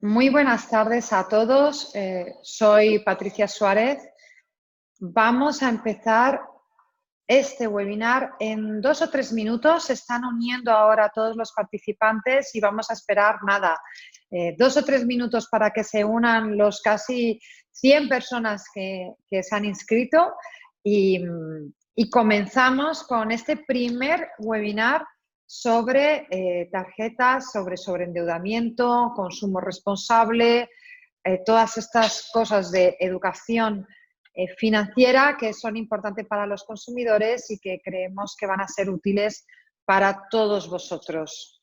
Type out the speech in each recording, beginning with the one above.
Muy buenas tardes a todos. Soy Patricia Suárez. Vamos a empezar este webinar en 2 o 3 minutos. Se están uniendo ahora todos los participantes y vamos a esperar, 2 o 3 minutos para que se unan los casi 100 personas que se han inscrito y comenzamos con este primer webinar sobre tarjetas, sobre sobreendeudamiento, consumo responsable, todas estas cosas de educación financiera que son importantes para los consumidores y que creemos que van a ser útiles para todos vosotros.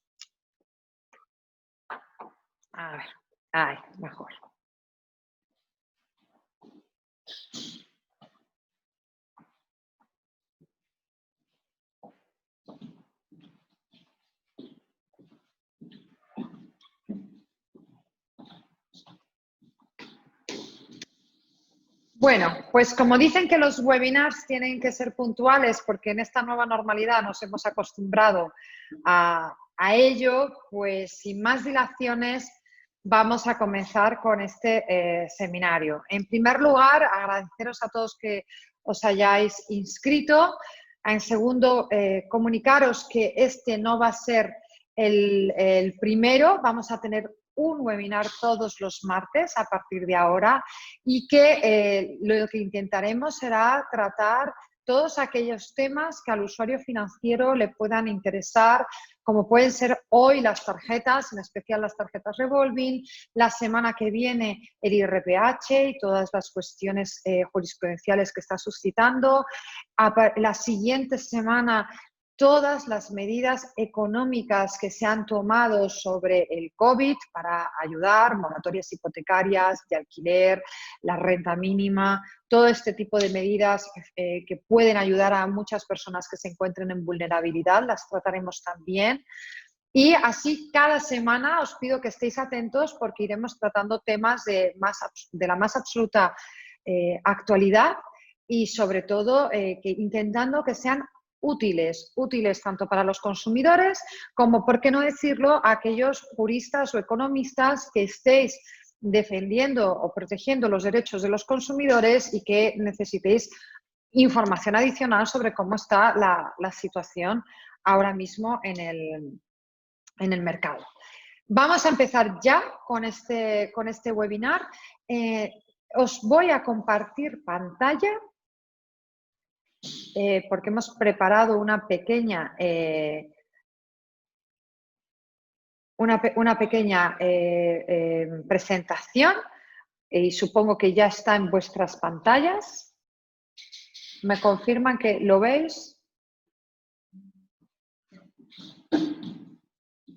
A ver, ahí, mejor. Bueno, pues como dicen que los webinars tienen que ser puntuales porque en esta nueva normalidad nos hemos acostumbrado a ello, pues sin más dilaciones vamos a comenzar con este seminario. En primer lugar, agradeceros a todos que os hayáis inscrito. En segundo, comunicaros que este no va a ser el primero, vamos a tener un webinar todos los martes a partir de ahora y que lo que intentaremos será tratar todos aquellos temas que al usuario financiero le puedan interesar, como pueden ser hoy las tarjetas, en especial las tarjetas revolving, la semana que viene el IRPH y todas las cuestiones jurisprudenciales que está suscitando, la siguiente semana todas las medidas económicas que se han tomado sobre el COVID para ayudar, moratorias hipotecarias, de alquiler, la renta mínima, todo este tipo de medidas que pueden ayudar a muchas personas que se encuentren en vulnerabilidad, las trataremos también. Y así cada semana os pido que estéis atentos porque iremos tratando temas de la más absoluta actualidad y sobre todo intentando que sean útiles tanto para los consumidores como, por qué no decirlo, a aquellos juristas o economistas que estéis defendiendo o protegiendo los derechos de los consumidores y que necesitéis información adicional sobre cómo está la situación ahora mismo en el mercado. Vamos a empezar ya con este webinar. Os voy a compartir pantalla porque hemos preparado una pequeña presentación y supongo que ya está en vuestras pantallas. ¿Me confirman que lo veis?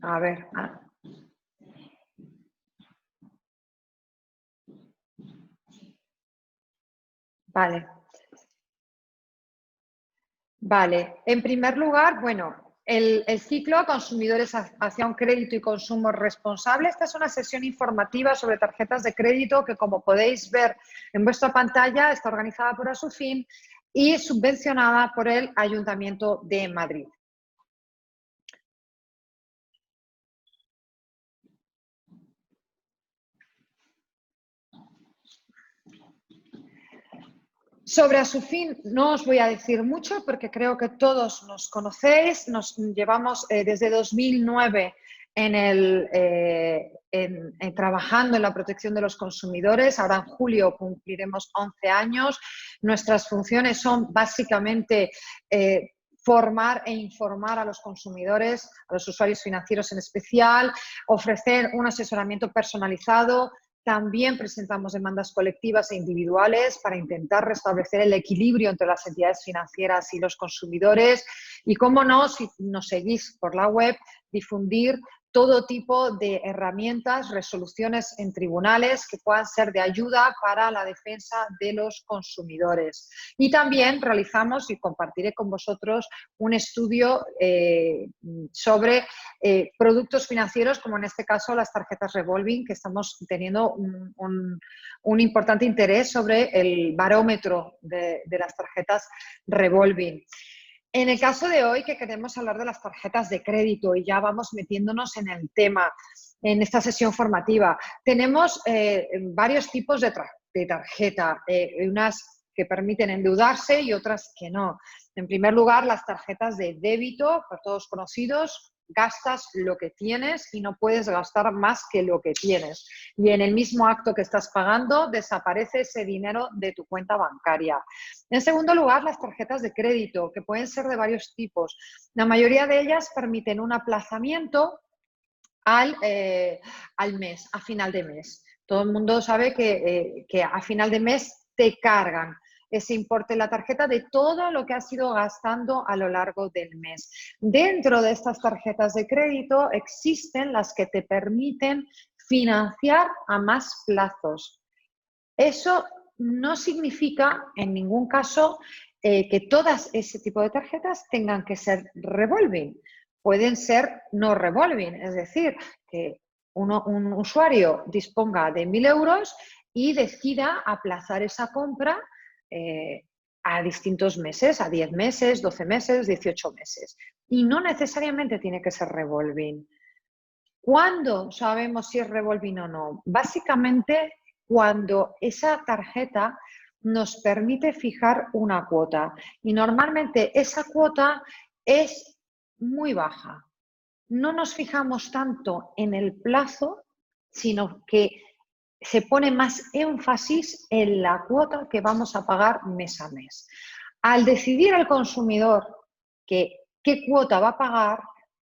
A ver. Vale. En primer lugar, bueno, el ciclo Consumidores hacia un crédito y consumo responsable. Esta es una sesión informativa sobre tarjetas de crédito que, como podéis ver en vuestra pantalla, está organizada por Asufin y subvencionada por el Ayuntamiento de Madrid. Sobre Asufin no os voy a decir mucho porque creo que todos nos conocéis. Nos llevamos desde 2009 trabajando en la protección de los consumidores. Ahora en julio cumpliremos 11 años. Nuestras funciones son básicamente formar e informar a los consumidores, a los usuarios financieros en especial, ofrecer un asesoramiento personalizado. También presentamos demandas colectivas e individuales para intentar restablecer el equilibrio entre las entidades financieras y los consumidores. Y, cómo no, si nos seguís por la web, difundir todo tipo de herramientas, resoluciones en tribunales que puedan ser de ayuda para la defensa de los consumidores. Y también realizamos, y compartiré con vosotros, un estudio sobre productos financieros, como en este caso las tarjetas revolving, que estamos teniendo un importante interés sobre el barómetro de las tarjetas revolving. En el caso de hoy, que queremos hablar de las tarjetas de crédito y ya vamos metiéndonos en el tema, en esta sesión formativa, tenemos varios tipos de tarjeta, unas que permiten endeudarse y otras que no. En primer lugar, las tarjetas de débito, por todos conocidos, gastas lo que tienes y no puedes gastar más que lo que tienes. Y en el mismo acto que estás pagando, desaparece ese dinero de tu cuenta bancaria. En segundo lugar, las tarjetas de crédito, que pueden ser de varios tipos. La mayoría de ellas permiten un aplazamiento al mes, a final de mes. Todo el mundo sabe que a final de mes te cargan ese importe en la tarjeta de todo lo que has ido gastando a lo largo del mes. Dentro de estas tarjetas de crédito existen las que te permiten financiar a más plazos. Eso no significa en ningún caso que todas ese tipo de tarjetas tengan que ser revolving. Pueden ser no revolving, es decir, que un usuario disponga de 1.000 euros y decida aplazar esa compra a distintos meses, a 10 meses, 12 meses, 18 meses. Y no necesariamente tiene que ser revolving. ¿Cuándo sabemos si es revolving o no? Básicamente, cuando esa tarjeta nos permite fijar una cuota. Y normalmente esa cuota es muy baja. No nos fijamos tanto en el plazo, sino que se pone más énfasis en la cuota que vamos a pagar mes a mes. Al decidir el consumidor qué cuota va a pagar,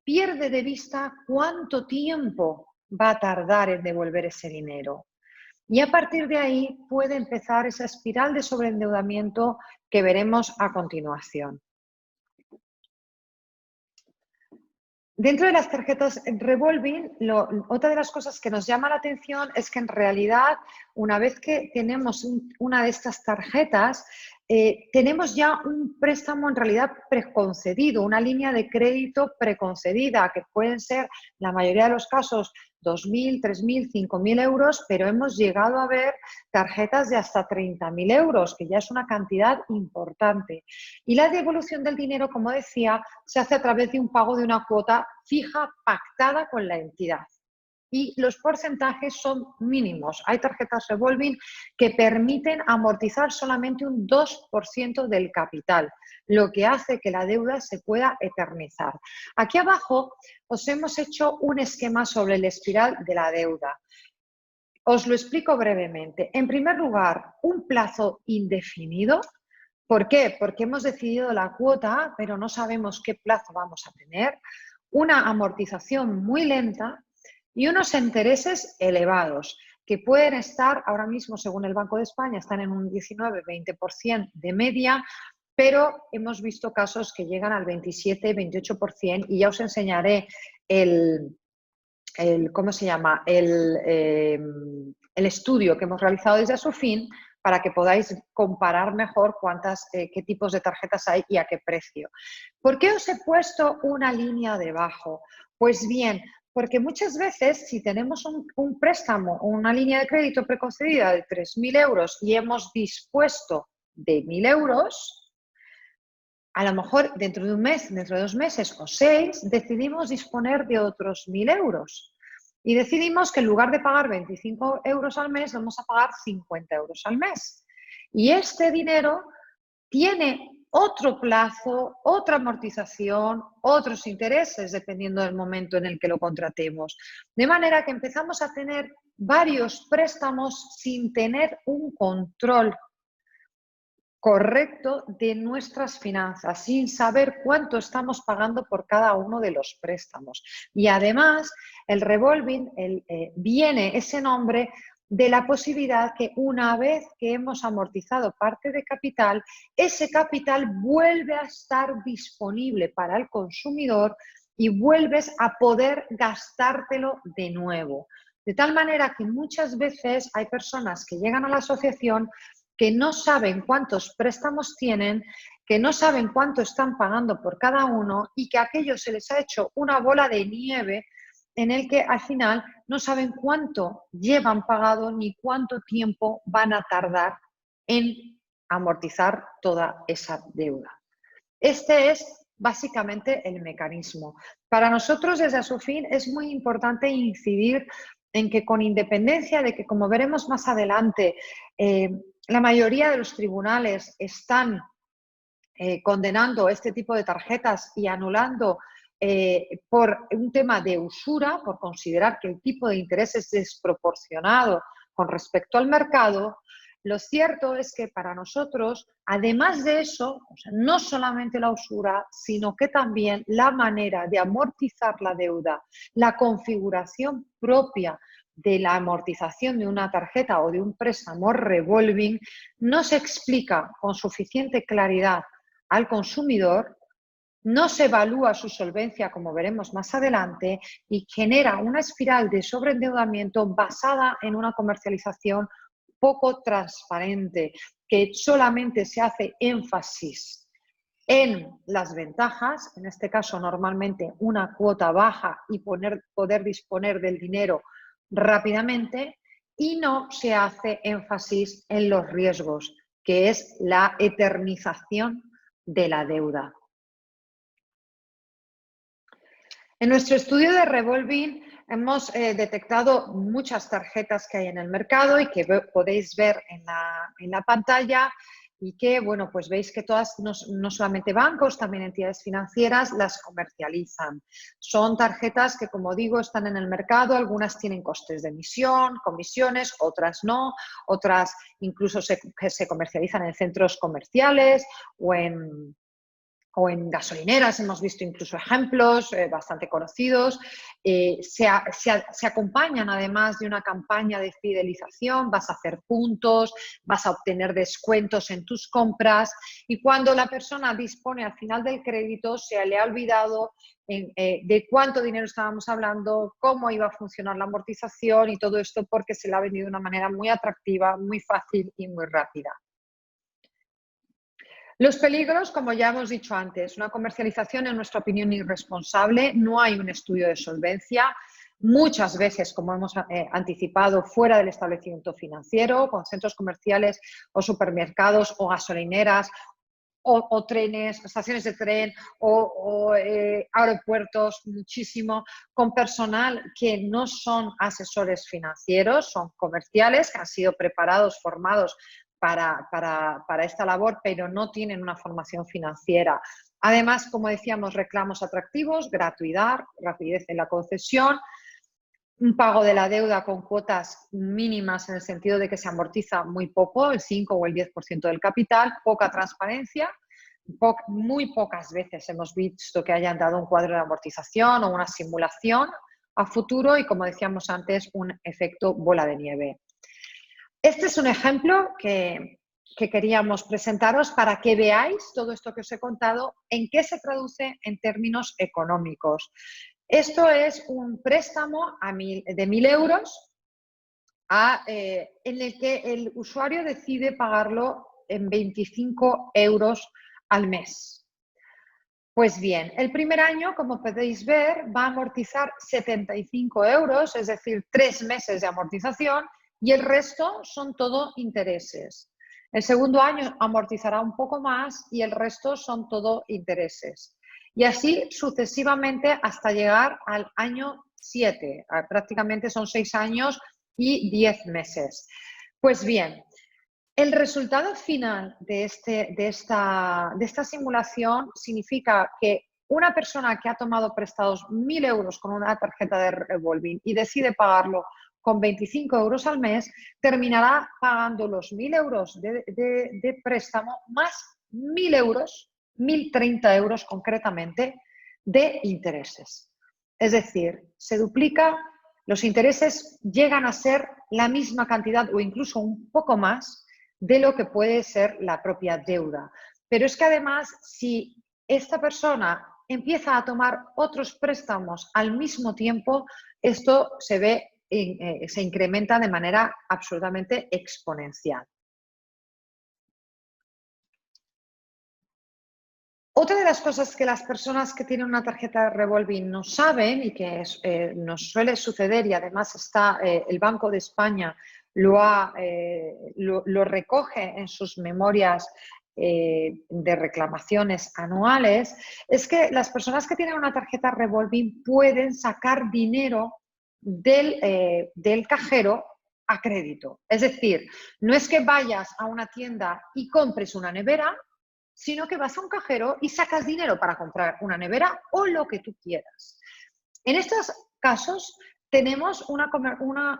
pierde de vista cuánto tiempo va a tardar en devolver ese dinero. Y a partir de ahí puede empezar esa espiral de sobreendeudamiento que veremos a continuación. Dentro de las tarjetas revolving, otra de las cosas que nos llama la atención es que en realidad, una vez que tenemos una de estas tarjetas, tenemos ya un préstamo en realidad preconcedido, una línea de crédito preconcedida, que pueden ser, la mayoría de los casos, 2.000, 3.000, 5.000 euros, pero hemos llegado a ver tarjetas de hasta 30.000 euros, que ya es una cantidad importante. Y la devolución del dinero, como decía, se hace a través de un pago de una cuota fija pactada con la entidad. Y los porcentajes son mínimos. Hay tarjetas revolving que permiten amortizar solamente un 2% del capital, lo que hace que la deuda se pueda eternizar. Aquí abajo os hemos hecho un esquema sobre el espiral de la deuda. Os lo explico brevemente. En primer lugar, un plazo indefinido. ¿Por qué? Porque hemos decidido la cuota, pero no sabemos qué plazo vamos a tener. Una amortización muy lenta y unos intereses elevados, que pueden estar ahora mismo, según el Banco de España, están en un 19-20% de media, pero hemos visto casos que llegan al 27-28% y ya os enseñaré ¿cómo se llama? El estudio que hemos realizado desde Asofin para que podáis comparar mejor qué tipos de tarjetas hay y a qué precio. ¿Por qué os he puesto una línea debajo? Pues bien, porque muchas veces si tenemos un préstamo o una línea de crédito preconcedida de 3.000 euros y hemos dispuesto de 1.000 euros, a lo mejor dentro de un mes, dentro de 2 meses o 6, decidimos disponer de otros 1.000 euros. Y decidimos que en lugar de pagar 25 euros al mes, vamos a pagar 50 euros al mes. Y este dinero tiene otro plazo, otra amortización, otros intereses, dependiendo del momento en el que lo contratemos. De manera que empezamos a tener varios préstamos sin tener un control correcto de nuestras finanzas, sin saber cuánto estamos pagando por cada uno de los préstamos. Y además, el revolving viene ese nombre de la posibilidad que una vez que hemos amortizado parte de capital, ese capital vuelve a estar disponible para el consumidor y vuelves a poder gastártelo de nuevo. De tal manera que muchas veces hay personas que llegan a la asociación que no saben cuántos préstamos tienen, que no saben cuánto están pagando por cada uno y que a aquello se les ha hecho una bola de nieve en el que al final no saben cuánto llevan pagado ni cuánto tiempo van a tardar en amortizar toda esa deuda. Este es básicamente el mecanismo. Para nosotros desde Asufin es muy importante incidir en que, con independencia de que, como veremos más adelante, la mayoría de los tribunales están condenando este tipo de tarjetas y anulando por un tema de usura, por considerar que el tipo de interés es desproporcionado con respecto al mercado. Lo cierto es que para nosotros, además de eso, o sea, no solamente la usura, sino que también la manera de amortizar la deuda, la configuración propia de la amortización de una tarjeta o de un préstamo revolving, no se explica con suficiente claridad al consumidor, no se evalúa su solvencia, como veremos más adelante, y genera una espiral de sobreendeudamiento basada en una comercialización poco transparente, que solamente se hace énfasis en las ventajas, en este caso normalmente una cuota baja y poder disponer del dinero rápidamente, y no se hace énfasis en los riesgos, que es la eternización de la deuda. En nuestro estudio de revolving hemos detectado muchas tarjetas que hay en el mercado y que podéis ver en la pantalla, y que, bueno, pues veis que todas, no solamente bancos, también entidades financieras las comercializan. Son tarjetas que, como digo, están en el mercado, algunas tienen costes de emisión, comisiones, otras no, otras incluso se comercializan en centros comerciales o en gasolineras. Hemos visto incluso ejemplos bastante conocidos. Se acompañan además de una campaña de fidelización, vas a hacer puntos, vas a obtener descuentos en tus compras, y cuando la persona dispone al final del crédito se le ha olvidado de cuánto dinero estábamos hablando, cómo iba a funcionar la amortización y todo esto, porque se le ha vendido de una manera muy atractiva, muy fácil y muy rápida. Los peligros, como ya hemos dicho antes, una comercialización, en nuestra opinión, irresponsable. No hay un estudio de solvencia. Muchas veces, como hemos anticipado, fuera del establecimiento financiero, con centros comerciales o supermercados o gasolineras o trenes, estaciones de tren o aeropuertos, muchísimo, con personal que no son asesores financieros, son comerciales que han sido preparados, formados para esta labor, pero no tienen una formación financiera. Además, como decíamos, reclamos atractivos, gratuidad, rapidez en la concesión, un pago de la deuda con cuotas mínimas, en el sentido de que se amortiza muy poco, el 5 o el 10% del capital, poca transparencia. Muy pocas veces hemos visto que hayan dado un cuadro de amortización o una simulación a futuro, y, como decíamos antes, un efecto bola de nieve. Este es un ejemplo que queríamos presentaros para que veáis todo esto que os he contado, en qué se traduce en términos económicos. Esto es un préstamo de 1.000 euros en el que el usuario decide pagarlo en 25 euros al mes. Pues bien, el primer año, como podéis ver, va a amortizar 75 euros, es decir, 3 meses de amortización, y el resto son todo intereses. El segundo año amortizará un poco más y el resto son todo intereses. Y así sucesivamente hasta llegar al año 7. Prácticamente son 6 años y 10 meses. Pues bien, el resultado final de esta simulación significa que una persona que ha tomado prestados 1.000 euros con una tarjeta de revolving y decide pagarlo con 25 euros al mes, terminará pagando los 1.000 euros de préstamo más 1.000 euros, 1.030 euros concretamente, de intereses. Es decir, se duplica, los intereses llegan a ser la misma cantidad o incluso un poco más de lo que puede ser la propia deuda. Pero es que además, si esta persona empieza a tomar otros préstamos al mismo tiempo, esto se incrementa de manera absolutamente exponencial. Otra de las cosas que las personas que tienen una tarjeta de revolving no saben, y que nos suele suceder, y además el Banco de España lo recoge en sus memorias de reclamaciones anuales, es que las personas que tienen una tarjeta revolving pueden sacar dinero del cajero a crédito. Es decir, no es que vayas a una tienda y compres una nevera, sino que vas a un cajero y sacas dinero para comprar una nevera o lo que tú quieras. En estos casos tenemos una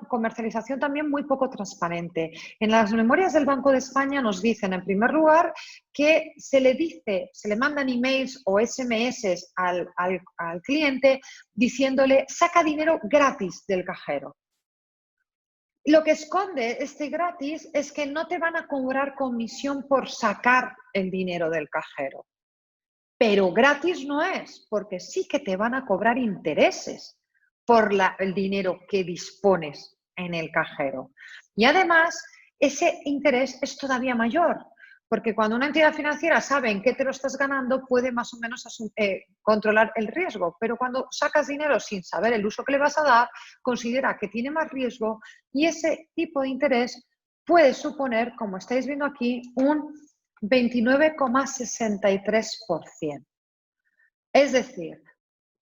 comercialización también muy poco transparente. En las memorias del Banco de España nos dicen, en primer lugar, que se le mandan emails o SMS al cliente diciéndole, saca dinero gratis del cajero. Lo que esconde este gratis es que no te van a cobrar comisión por sacar el dinero del cajero. Pero gratis no es, porque sí que te van a cobrar intereses por el dinero que dispones en el cajero. Y además, ese interés es todavía mayor, porque cuando una entidad financiera sabe en qué te lo estás ganando, puede más o menos controlar el riesgo. Pero cuando sacas dinero sin saber el uso que le vas a dar, considera que tiene más riesgo y ese tipo de interés puede suponer, como estáis viendo aquí, un 29,63%. Es decir,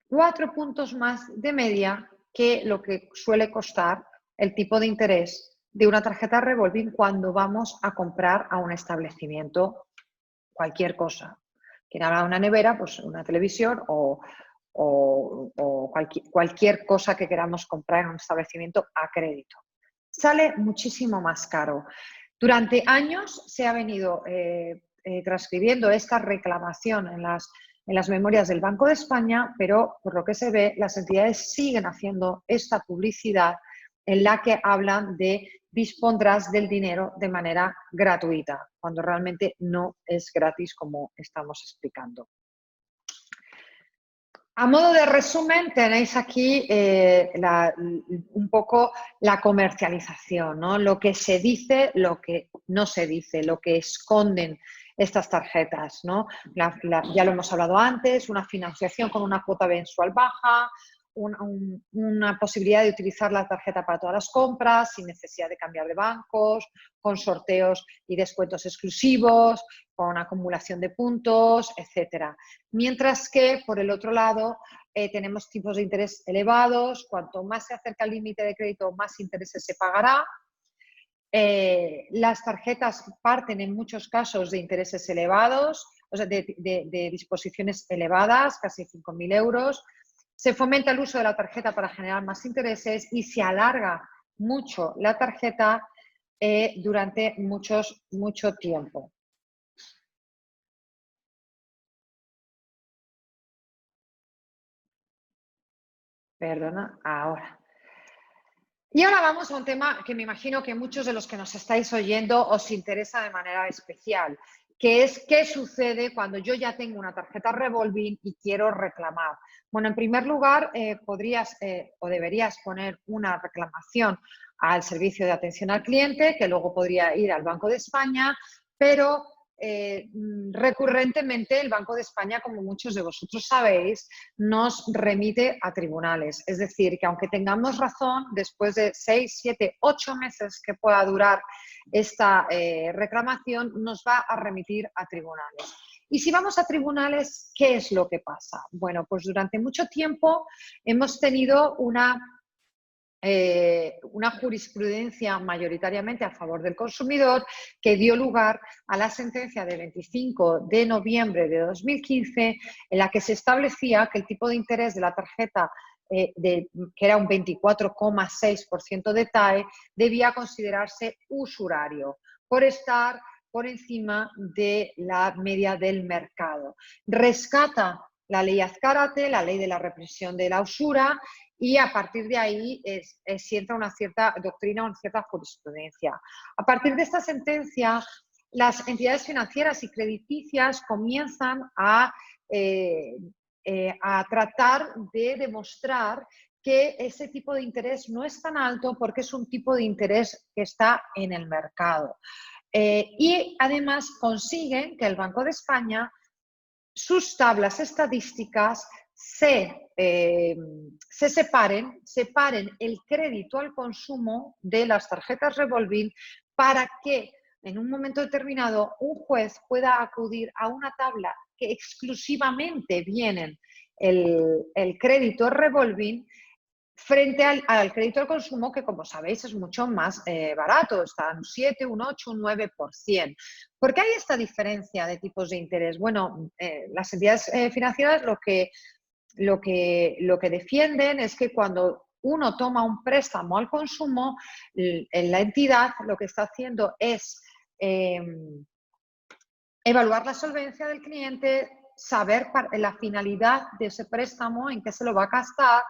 4 puntos más de media que lo que suele costar el tipo de interés de una tarjeta revolving cuando vamos a comprar a un establecimiento cualquier cosa. Quien habla una nevera, pues una televisión o cualquier cosa que queramos comprar en un establecimiento a crédito. Sale muchísimo más caro. Durante años se ha venido transcribiendo esta reclamación en las memorias del Banco de España, pero por lo que se ve, las entidades siguen haciendo esta publicidad en la que hablan de dispondrás del dinero de manera gratuita, cuando realmente no es gratis como estamos explicando. A modo de resumen, tenéis aquí un poco la comercialización, ¿no? Lo que se dice, lo que no se dice, lo que esconden estas tarjetas, ¿no? Ya lo hemos hablado antes, una financiación con una cuota mensual baja, una posibilidad de utilizar la tarjeta para todas las compras sin necesidad de cambiar de bancos, con sorteos y descuentos exclusivos, con acumulación de puntos, etcétera. Mientras que, por el otro lado, tenemos tipos de interés elevados. Cuanto más se acerca al límite de crédito, más intereses se pagará. Las tarjetas parten en muchos casos de intereses elevados, o sea, de disposiciones elevadas, casi 5.000 euros. Se fomenta el uso de la tarjeta para generar más intereses y se alarga mucho la tarjeta durante mucho tiempo. Perdona, ahora. Y ahora vamos a un tema que me imagino que muchos de los que nos estáis oyendo os interesa de manera especial, que es qué sucede cuando yo ya tengo una tarjeta revolving y quiero reclamar. Bueno, en primer lugar, podrías o deberías poner una reclamación al servicio de atención al cliente, que luego podría ir al Banco de España, pero recurrentemente el Banco de España, como muchos de vosotros sabéis, nos remite a tribunales. Es decir, que aunque tengamos razón, después de 6, 7, 8 meses que pueda durar esta reclamación, nos va a remitir a tribunales. Y si vamos a tribunales, ¿qué es lo que pasa? Bueno, pues durante mucho tiempo hemos tenido una jurisprudencia mayoritariamente a favor del consumidor que dio lugar a la sentencia de 25 de noviembre de 2015 en la que se establecía que el tipo de interés de la tarjeta que era un 24,6% de TAE, debía considerarse usurario por estar por encima de la media del mercado. Rescata la ley Azcárate, la ley de la represión de la usura, y a partir de ahí sienta una cierta doctrina, una cierta jurisprudencia. A partir de esta sentencia, las entidades financieras y crediticias comienzan a tratar de demostrar que ese tipo de interés no es tan alto porque es un tipo de interés que está en el mercado. Y además consiguen que el Banco de España, sus tablas estadísticas, separen el crédito al consumo de las tarjetas revolving para que en un momento determinado un juez pueda acudir a una tabla que exclusivamente vienen el crédito revolving frente al crédito al consumo, que como sabéis es mucho más barato, está en un 7, un 8, un 9%. ¿Por qué hay esta diferencia de tipos de interés? Bueno, las entidades financieras lo que defienden es que cuando uno toma un préstamo al consumo, la entidad lo que está haciendo es evaluar la solvencia del cliente, saber la finalidad de ese préstamo, en qué se lo va a gastar,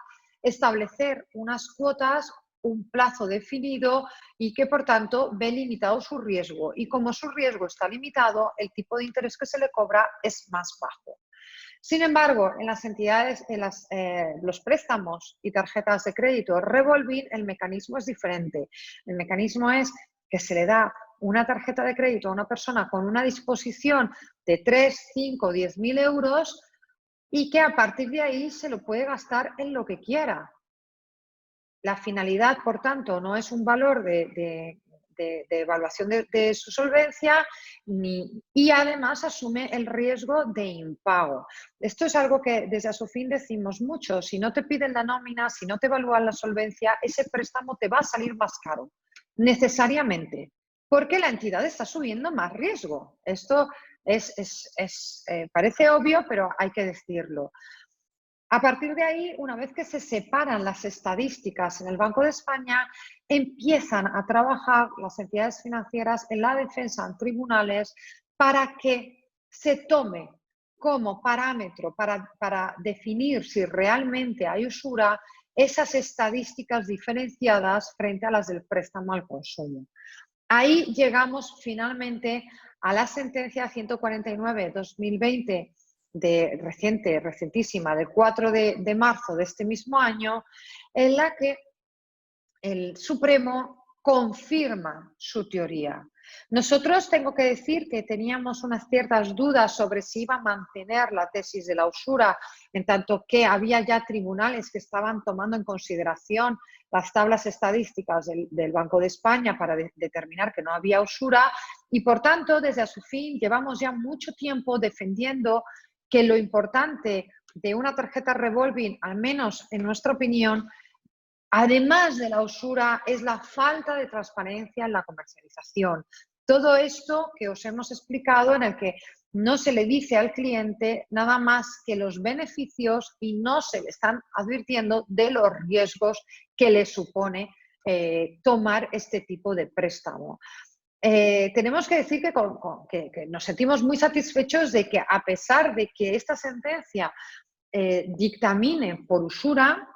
establecer unas cuotas, un plazo definido y que, por tanto, ve limitado su riesgo. Y como su riesgo está limitado, el tipo de interés que se le cobra es más bajo. Sin embargo, en las entidades, los préstamos y tarjetas de crédito revolving, el mecanismo es diferente. El mecanismo es que se le da una tarjeta de crédito a una persona con una disposición de 3, 5, 10.000 euros y que a partir de ahí se lo puede gastar en lo que quiera. La finalidad, por tanto, no es un valor de evaluación de su solvencia y además asume el riesgo de impago. Esto es algo que desde Asofin decimos mucho. Si no te piden la nómina, si no te evalúan la solvencia, ese préstamo te va a salir más caro, necesariamente, porque la entidad está asumiendo más riesgo. Esto parece obvio, pero hay que decirlo. A partir de ahí, una vez que se separan las estadísticas en el Banco de España, empiezan a trabajar las entidades financieras en la defensa en tribunales para que se tome como parámetro para definir si realmente hay usura esas estadísticas diferenciadas frente a las del préstamo al consumo. Ahí llegamos finalmente a la sentencia 149/2020 recientísima, del 4 de marzo de este mismo año, en la que el Supremo confirma su teoría. Nosotros tengo que decir que teníamos unas ciertas dudas sobre si iba a mantener la tesis de la usura, en tanto que había ya tribunales que estaban tomando en consideración las tablas estadísticas del Banco de España para determinar que no había usura y, por tanto, desde Asofin llevamos ya mucho tiempo defendiendo que lo importante de una tarjeta revolving, al menos en nuestra opinión, además de la usura, es la falta de transparencia en la comercialización. Todo esto que os hemos explicado, en el que no se le dice al cliente nada más que los beneficios y no se le están advirtiendo de los riesgos que le supone tomar este tipo de préstamo. Tenemos que decir que nos sentimos muy satisfechos de que, a pesar de que esta sentencia dictamine por usura,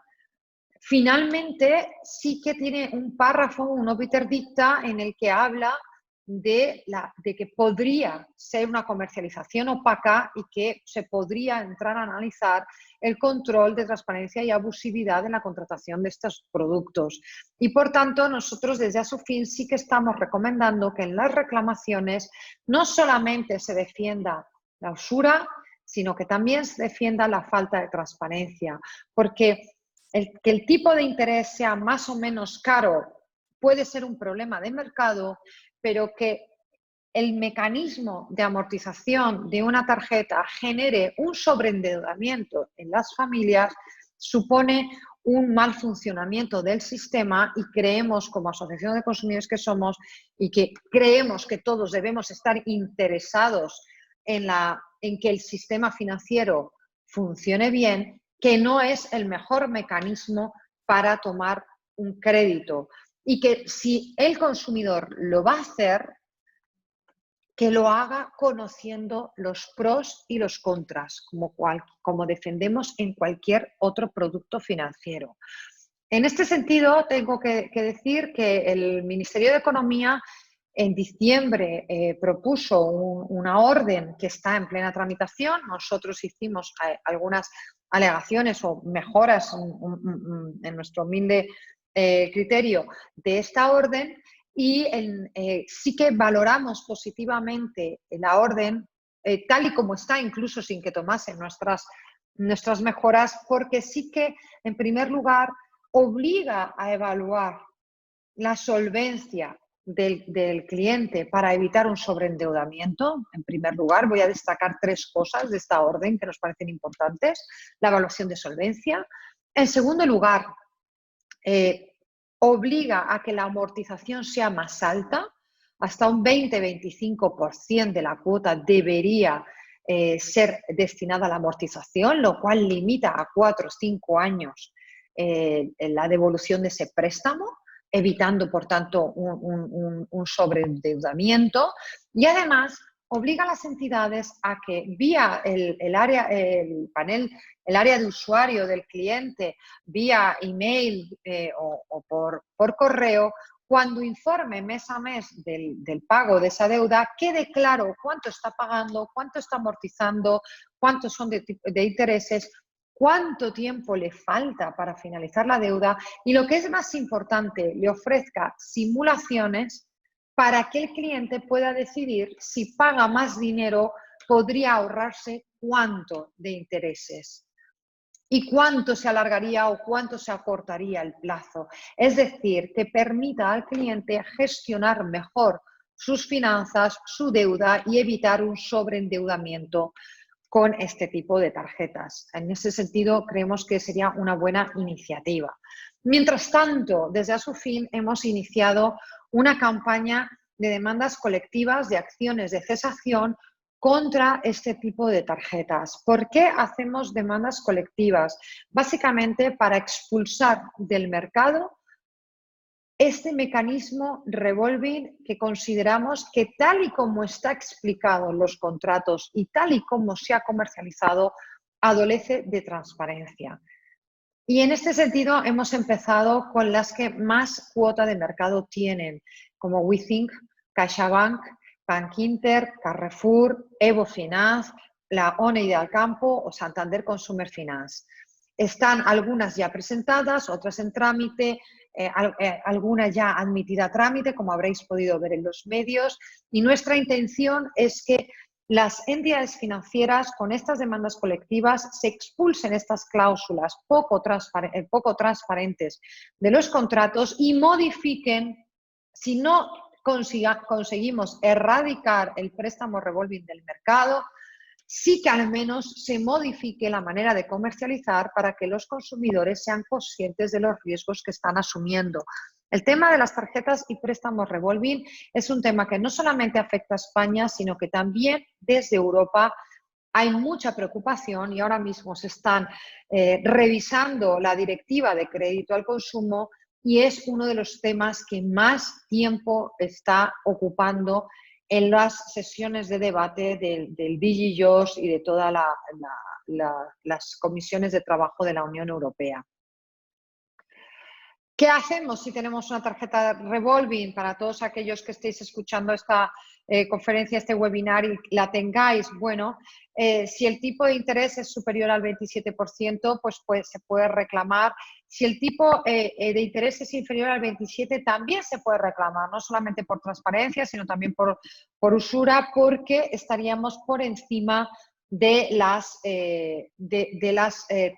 finalmente sí que tiene un párrafo, un obiter dicta, en el que habla de que podría ser una comercialización opaca y que se podría entrar a analizar el control de transparencia y abusividad en la contratación de estos productos. Y, por tanto, nosotros desde Asofin sí que estamos recomendando que en las reclamaciones no solamente se defienda la usura, sino que también se defienda la falta de transparencia, porque que el tipo de interés sea más o menos caro puede ser un problema de mercado, pero que el mecanismo de amortización de una tarjeta genere un sobreendeudamiento en las familias supone un mal funcionamiento del sistema, y creemos, como asociación de consumidores que somos, y que creemos que todos debemos estar interesados en que el sistema financiero funcione bien, que no es el mejor mecanismo para tomar un crédito, y que si el consumidor lo va a hacer, que lo haga conociendo los pros y los contras, como defendemos en cualquier otro producto financiero. En este sentido, tengo que decir que el Ministerio de Economía en diciembre propuso una orden que está en plena tramitación. Nosotros hicimos algunas alegaciones o mejoras en nuestro humilde criterio de esta orden, y sí que valoramos positivamente la orden tal y como está, incluso sin que tomasen nuestras mejoras, porque sí que, en primer lugar, obliga a evaluar la solvencia del cliente para evitar un sobreendeudamiento. En primer lugar, voy a destacar 3 cosas de esta orden que nos parecen importantes. La evaluación de solvencia. En segundo lugar, obliga a que la amortización sea más alta. Hasta un 20-25% de la cuota debería ser destinada a la amortización, lo cual limita a 4 o 5 años la devolución de ese préstamo, evitando, por tanto, un sobreendeudamiento. Y además obliga a las entidades a que vía el área de usuario del cliente, vía email o por correo, cuando informe mes a mes del pago de esa deuda, quede claro cuánto está pagando, cuánto está amortizando, cuántos son de intereses, cuánto tiempo le falta para finalizar la deuda y, lo que es más importante, le ofrezca simulaciones para que el cliente pueda decidir si paga más dinero, podría ahorrarse cuánto de intereses y cuánto se alargaría o cuánto se acortaría el plazo. Es decir, que permita al cliente gestionar mejor sus finanzas, su deuda y evitar un sobreendeudamiento con este tipo de tarjetas. En ese sentido, creemos que sería una buena iniciativa. Mientras tanto, desde Asufin hemos iniciado una campaña de demandas colectivas, de acciones de cesación contra este tipo de tarjetas. ¿Por qué hacemos demandas colectivas? Básicamente para expulsar del mercado este mecanismo revolving que consideramos que, tal y como está explicado en los contratos y tal y como se ha comercializado, adolece de transparencia. Y en este sentido hemos empezado con las que más cuota de mercado tienen, como WeThink, CaixaBank, Bankinter, Carrefour, Evo Finance, la ONE Ideal Campo o Santander Consumer Finance. Están algunas ya presentadas, otras en trámite, alguna ya admitida a trámite, como habréis podido ver en los medios, y nuestra intención es que las entidades financieras, con estas demandas colectivas, se expulsen estas cláusulas poco transparentes de los contratos y modifiquen, si no conseguimos erradicar el préstamo revolving del mercado, sí que al menos se modifique la manera de comercializar para que los consumidores sean conscientes de los riesgos que están asumiendo. El tema de las tarjetas y préstamos revolving es un tema que no solamente afecta a España, sino que también desde Europa hay mucha preocupación y ahora mismo se están revisando la directiva de crédito al consumo y es uno de los temas que más tiempo está ocupando en las sesiones de debate del DigiJOS y de todas las comisiones de trabajo de la Unión Europea. ¿Qué hacemos si tenemos una tarjeta revolving? Para todos aquellos que estéis escuchando esta conferencia, este webinar y la tengáis, bueno, si el tipo de interés es superior al 27%, pues se puede reclamar. Si el tipo de interés es inferior al 27%, también se puede reclamar, no solamente por transparencia, sino también por usura, porque estaríamos por encima de las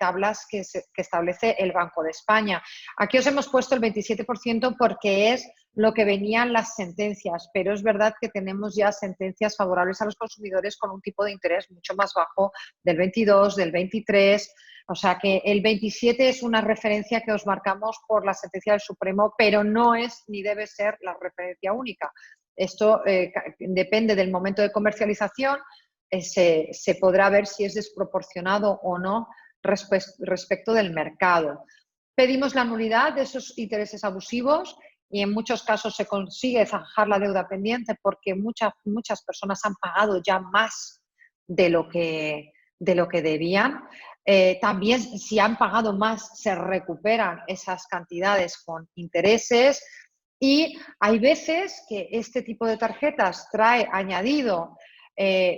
tablas que establece el Banco de España. Aquí os hemos puesto el 27% porque es lo que venían las sentencias, pero es verdad que tenemos ya sentencias favorables a los consumidores con un tipo de interés mucho más bajo, del 22, del 23, o sea que el 27 es una referencia que os marcamos por la sentencia del Supremo, pero no es ni debe ser la referencia única. Esto depende del momento de comercialización. Se podrá ver si es desproporcionado o no respecto del mercado. Pedimos la nulidad de esos intereses abusivos y en muchos casos se consigue zanjar la deuda pendiente porque muchas personas han pagado ya más de lo que debían. También, si han pagado más, se recuperan esas cantidades con intereses y hay veces que este tipo de tarjetas trae añadido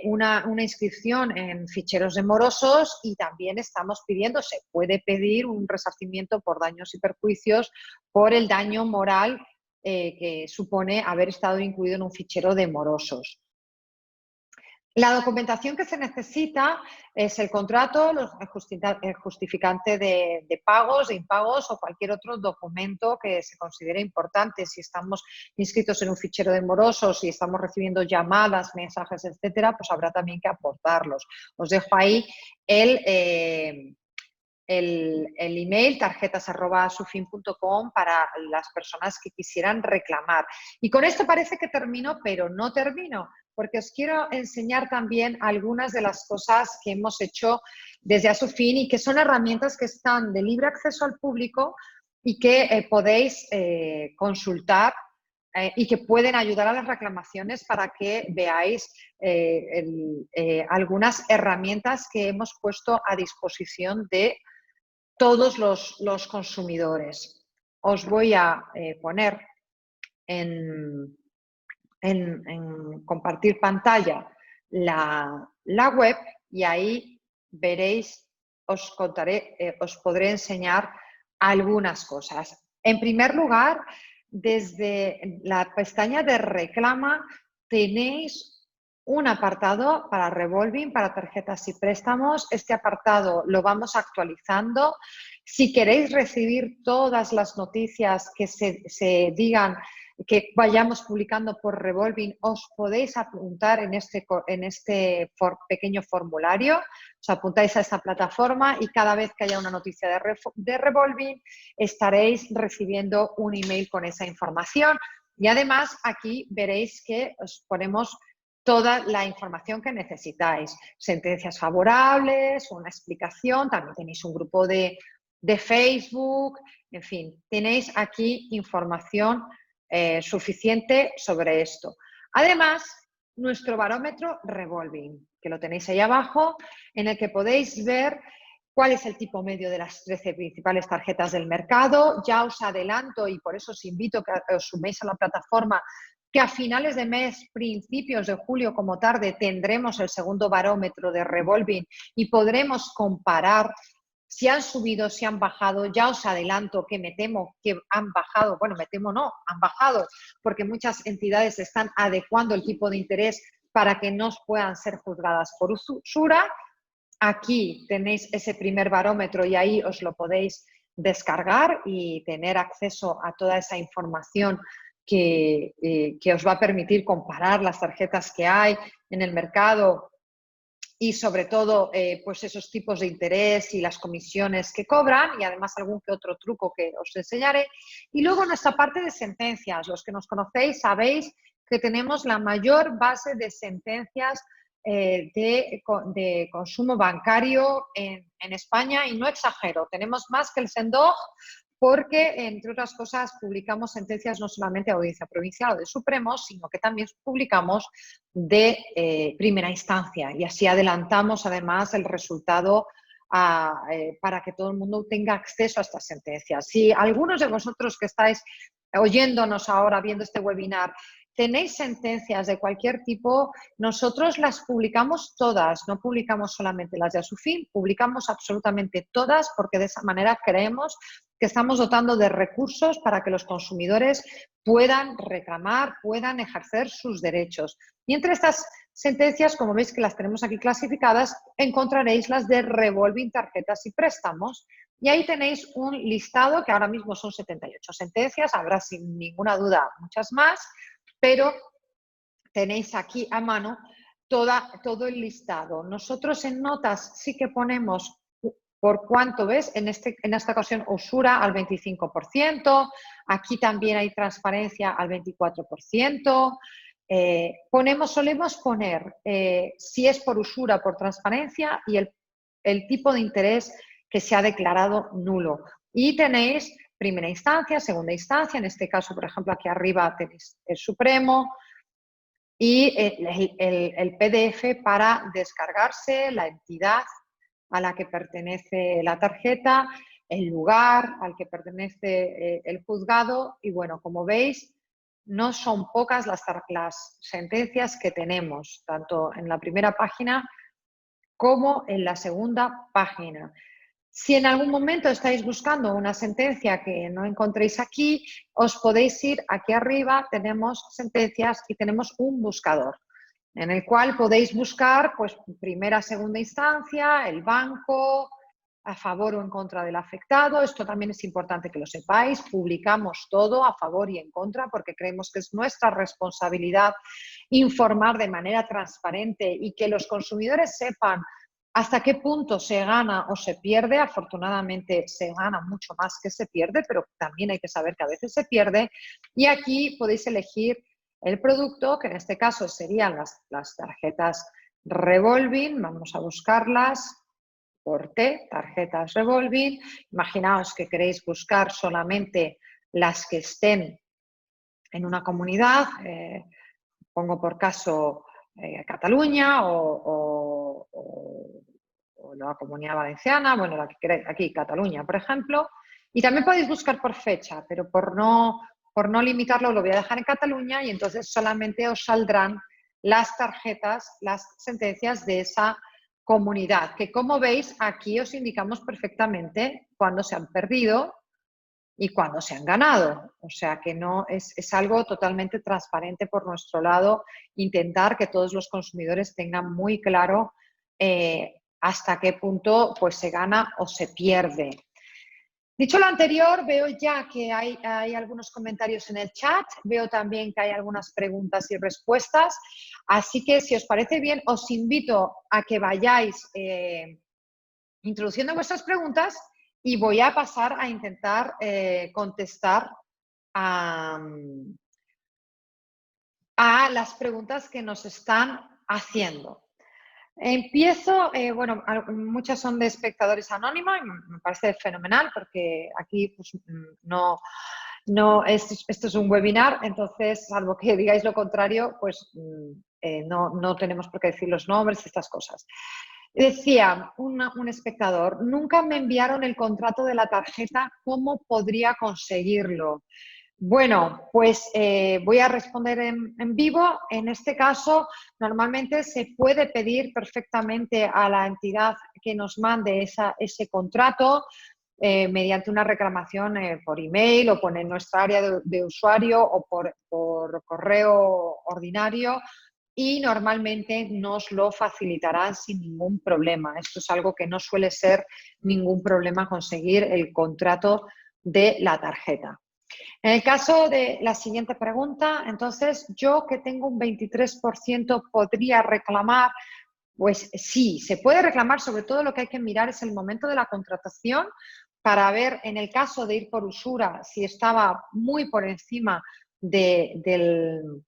una inscripción en ficheros de morosos y también estamos pidiendo, se puede pedir un resarcimiento por daños y perjuicios por el daño moral que supone haber estado incluido en un fichero de morosos. La documentación que se necesita es el contrato, el justificante de pagos, de impagos o cualquier otro documento que se considere importante. Si estamos inscritos en un fichero de morosos, si estamos recibiendo llamadas, mensajes, etcétera, pues habrá también que aportarlos. Os dejo ahí el email tarjetas@sufin.com para las personas que quisieran reclamar. Y con esto parece que termino, pero no termino, porque os quiero enseñar también algunas de las cosas que hemos hecho desde Asufin y que son herramientas que están de libre acceso al público y que podéis consultar y que pueden ayudar a las reclamaciones para que veáis algunas herramientas que hemos puesto a disposición de todos los consumidores. Os voy a poner en compartir pantalla la web y ahí veréis, os contaré, os podré enseñar algunas cosas. En primer lugar, desde la pestaña de reclama tenéis un apartado para revolving, para tarjetas y préstamos. Este apartado lo vamos actualizando. Si queréis recibir todas las noticias que se digan, que vayamos publicando por revolving, os podéis apuntar en este pequeño formulario. Os apuntáis a esta plataforma y cada vez que haya una noticia de revolving estaréis recibiendo un email con esa información. Y además aquí veréis que os ponemos toda la información que necesitáis. Sentencias favorables, una explicación, también tenéis un grupo de Facebook, en fin, tenéis aquí información suficiente sobre esto. Además, nuestro barómetro revolving, que lo tenéis ahí abajo, en el que podéis ver cuál es el tipo medio de las 13 principales tarjetas del mercado. Ya os adelanto y por eso os invito a que os suméis a la plataforma, que a finales de mes, principios de julio como tarde, tendremos el segundo barómetro de revolving y podremos comparar si han subido, si han bajado. Ya os adelanto que me temo que han bajado, bueno, me temo no, han bajado, porque muchas entidades están adecuando el tipo de interés para que no puedan ser juzgadas por usura. Aquí tenéis ese primer barómetro y ahí os lo podéis descargar y tener acceso a toda esa información que os va a permitir comparar las tarjetas que hay en el mercado y sobre todo pues esos tipos de interés y las comisiones que cobran y además algún que otro truco que os enseñaré. Y luego nuestra parte de sentencias. Los que nos conocéis sabéis que tenemos la mayor base de sentencias de consumo bancario en España y no exagero, tenemos más que el SENDOG porque, entre otras cosas, publicamos sentencias no solamente de Audiencia Provincial o de Supremo, sino que también publicamos de primera instancia y así adelantamos además el resultado para que todo el mundo tenga acceso a estas sentencias. Si algunos de vosotros que estáis oyéndonos ahora, viendo este webinar, tenéis sentencias de cualquier tipo, nosotros las publicamos todas, no publicamos solamente las de Asufin, publicamos absolutamente todas porque de esa manera creemos que estamos dotando de recursos para que los consumidores puedan reclamar, puedan ejercer sus derechos. Y entre estas sentencias, como veis que las tenemos aquí clasificadas, encontraréis las de revolving, tarjetas y préstamos. Y ahí tenéis un listado que ahora mismo son 78 sentencias, habrá sin ninguna duda muchas más, pero tenéis aquí a mano todo el listado. Nosotros en notas sí que ponemos por cuánto, ¿ves? En esta ocasión usura al 25%, aquí también hay transparencia al 24%. Solemos poner si es por usura, por transparencia y el tipo de interés que se ha declarado nulo. Y tenéis primera instancia, segunda instancia, en este caso, por ejemplo, aquí arriba tenéis el Supremo y el PDF para descargarse, la entidad a la que pertenece la tarjeta, el lugar al que pertenece el juzgado y bueno, como veis, no son pocas las sentencias que tenemos, tanto en la primera página como en la segunda página. Si en algún momento estáis buscando una sentencia que no encontréis aquí, os podéis ir aquí arriba, tenemos sentencias y tenemos un buscador. en el cual podéis buscar, pues, primera, segunda instancia, el banco, a favor o en contra del afectado. Esto también es importante que lo sepáis. Publicamos todo a favor y en contra porque creemos que es nuestra responsabilidad informar de manera transparente y que los consumidores sepan hasta qué punto se gana o se pierde. Afortunadamente se gana mucho más que se pierde, pero también hay que saber que a veces se pierde. Y aquí podéis elegir el producto, que en este caso serían las tarjetas revolving. Vamos a buscarlas por T, tarjetas revolving. Imaginaos que queréis buscar solamente las que estén en una comunidad, pongo por caso Cataluña o la Comunidad Valenciana, bueno, la que queréis, aquí Cataluña, por ejemplo, y también podéis buscar por fecha, pero por no limitarlo lo voy a dejar en Cataluña y entonces solamente os saldrán las tarjetas, las sentencias de esa comunidad, que como veis aquí os indicamos perfectamente cuándo se han perdido y cuándo se han ganado. O sea que no es algo totalmente transparente por nuestro lado, intentar que todos los consumidores tengan muy claro hasta qué punto pues, se gana o se pierde. Dicho lo anterior, veo ya que hay algunos comentarios en el chat, veo también que hay algunas preguntas y respuestas, así que si os parece bien, os invito a que vayáis introduciendo vuestras preguntas y voy a pasar a intentar contestar a las preguntas que nos están haciendo. Empiezo, bueno, muchas son de espectadores anónimos y me parece fenomenal porque aquí pues, esto es un webinar, entonces, salvo que digáis lo contrario, pues no tenemos por qué decir los nombres y estas cosas. Decía un espectador, nunca me enviaron el contrato de la tarjeta, ¿cómo podría conseguirlo? Bueno, pues voy a responder en vivo. En este caso, normalmente se puede pedir perfectamente a la entidad que nos mande ese contrato mediante una reclamación por email o por en nuestra área de usuario o por correo ordinario y normalmente nos lo facilitarán sin ningún problema. Esto es algo que no suele ser ningún problema conseguir el contrato de la tarjeta. En el caso de la siguiente pregunta, entonces, yo que tengo un 23% podría reclamar, pues sí, se puede reclamar, sobre todo lo que hay que mirar es el momento de la contratación para ver, en el caso de ir por usura, si estaba muy por encima del